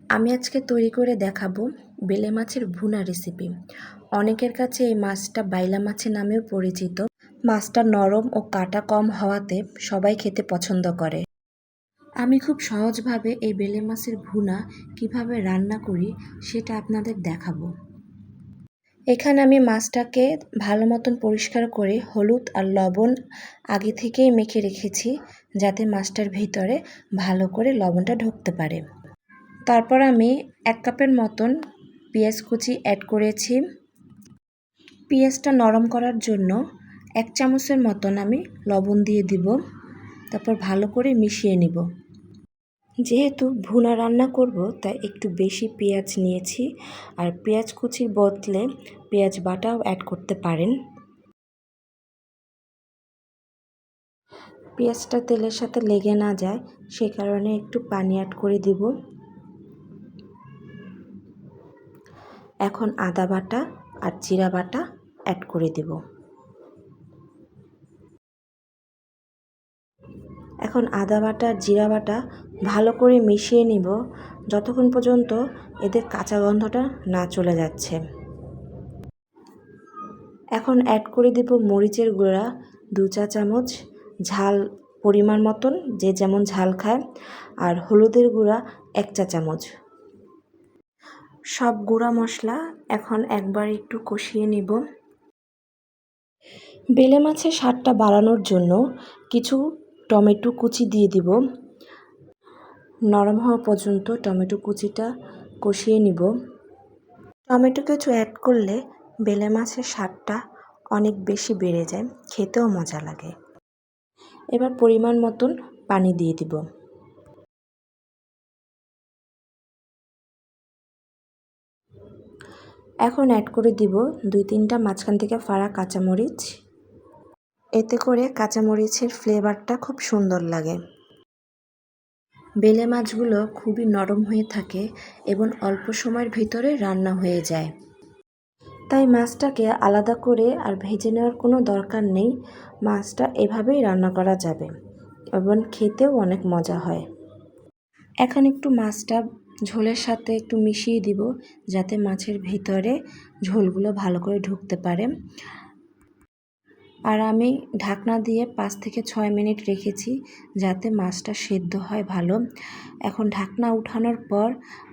আমি আজকে তৈরি করে দেখাবো বেলে মাছের ভুনা রেসিপি। অনেকের কাছে এই মাছটা বাইলা মাছের নামেও পরিচিত। মাছটা নরম ও কাটা কম হওয়াতে সবাই খেতে পছন্দ করে। আমি খুব সহজভাবে এই বেলে মাছের ভুনা কিভাবে রান্না করি সেটা আপনাদের দেখাবো। এখানে আমি মাছটাকে ভালো মতন পরিষ্কার করে হলুদ আর লবণ আগে থেকেই মেখে রেখেছি, যাতে মাছটার ভিতরে ভালো করে লবণটা ঢুকতে পারে। তারপর আমি 1 কাপের মতন পেঁয়াজ কুচি অ্যাড করেছি। পেঁয়াজটা নরম করার জন্য 1 চামচের মতন আমি লবণ দিয়ে দিব। তারপর ভালো করে মিশিয়ে নিব। যেহেতু ভুনা রান্না করব তাই একটু বেশি পেঁয়াজ নিয়েছি, আর পেঁয়াজ কুচির বদলে পেঁয়াজ বাটাও অ্যাড করতে পারেন। পেঁয়াজটা তেলের সাথে লেগে না যায় সে কারণে একটু পানি অ্যাড করে দিব। এখন আদা বাটা আর জিরা বাটা অ্যাড করে দেব। এখন আদা বাটা আর জিরা বাটা ভালো করে মিশিয়ে নিব যতক্ষণ পর্যন্ত এদের কাঁচা গন্ধটা না চলে যাচ্ছে। এখন অ্যাড করে দেব মরিচের গুঁড়া 2 চা চামচ, ঝাল পরিমাণ মতন যে যেমন ঝাল খায়, আর হলুদের গুঁড়া 1 চা চামচ। সব গুঁড়া মশলা এখন একবার একটু কষিয়ে নিব। বেলে মাছের স্বাদটা বাড়ানোর জন্য কিছু টমেটো কুচি দিয়ে দিব। নরম হওয়া পর্যন্ত টমেটো কুচিটা কষিয়ে নিব। টমেটো কিছু অ্যাড করলে বেলে মাছের স্বাদটা অনেক বেশি বেড়ে যায়, খেতেও মজা লাগে। এবার পরিমাণ মতন পানি দিয়ে দিব। এখন অ্যাড করে দিব 2-3টা মাঝখান থেকে ফাড়া কাঁচামরিচ। এতে করে কাঁচামরিচের ফ্লেভারটা খুব সুন্দর লাগে। বেলে মাছগুলো খুবই নরম হয়ে থাকে এবং অল্প সময়ের ভিতরে রান্না হয়ে যায়। তাই মাছটাকে আলাদা করে আর ভেজে নেওয়ার কোনো দরকার নেই। মাছটা এভাবেই রান্না করা যাবে এবং খেতেও অনেক মজা হয়। এখন একটু মাছটা ঝোলের সাথে একটু মিশিয়ে দিব, যাতে মাছের ভিতরে ঝোলগুলো ভালো করে ঢুকতে পারে। আর আমি ঢাকনা দিয়ে 5 থেকে 6 মিনিট রেখেছি যাতে মাছটা সেদ্ধ হয় ভালো। এখন ঢাকনা উঠানোর পর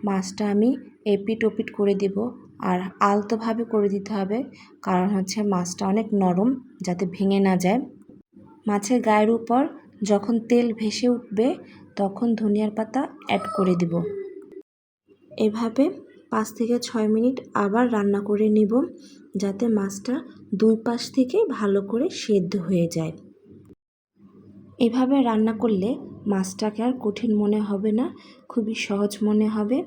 মাছটা আমি এপিট ওপিট করে দেব, আর আলতোভাবে করে দিতে হবে, কারণ হচ্ছে মাছটা অনেক নরম, যাতে ভেঙে না যায়। মাছের গায়ের উপর যখন তেল ভেসে উঠবে তখন ধনিয়ার পাতা অ্যাড করে দিব। এভাবে 5 থেকে 6 মিনিট আবার রান্না করে নিব, যাতে মাছটা 2 পাশ থেকে ভালো করে সেদ্ধ হয়ে যায়। এভাবে রান্না করলে মাছটাকে আর কঠিন মনে হবে না, খুবই সহজ মনে হবে।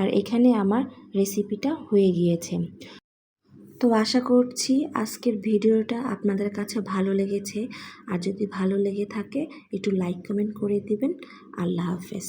আর এখানে আমার রেসিপিটা হয়ে গিয়েছে। তো আশা করছি আজকের ভিডিওটা আপনাদের কাছে ভালো লেগেছে। আর যদি ভালো লেগে থাকে একটু লাইক কমেন্ট করে দিবেন। আল্লাহ হাফেজ।